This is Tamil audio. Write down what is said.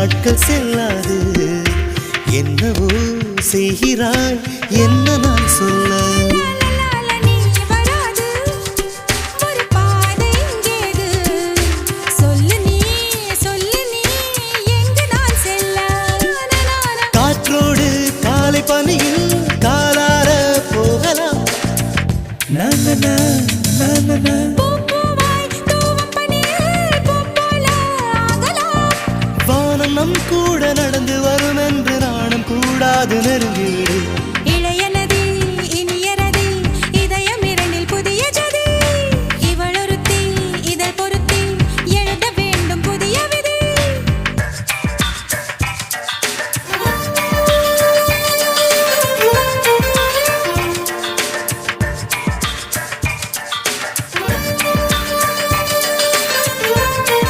நாட்கள் செல்லாது என்னவோ செய்கிறாய் என்ன நான் சொல்ல காற்றோடு காலை பனியில் காலார போகலாம் வானம் நம் கூட நடந்து வரும் என்று நானும் கூடாது நெருங்கிவிடு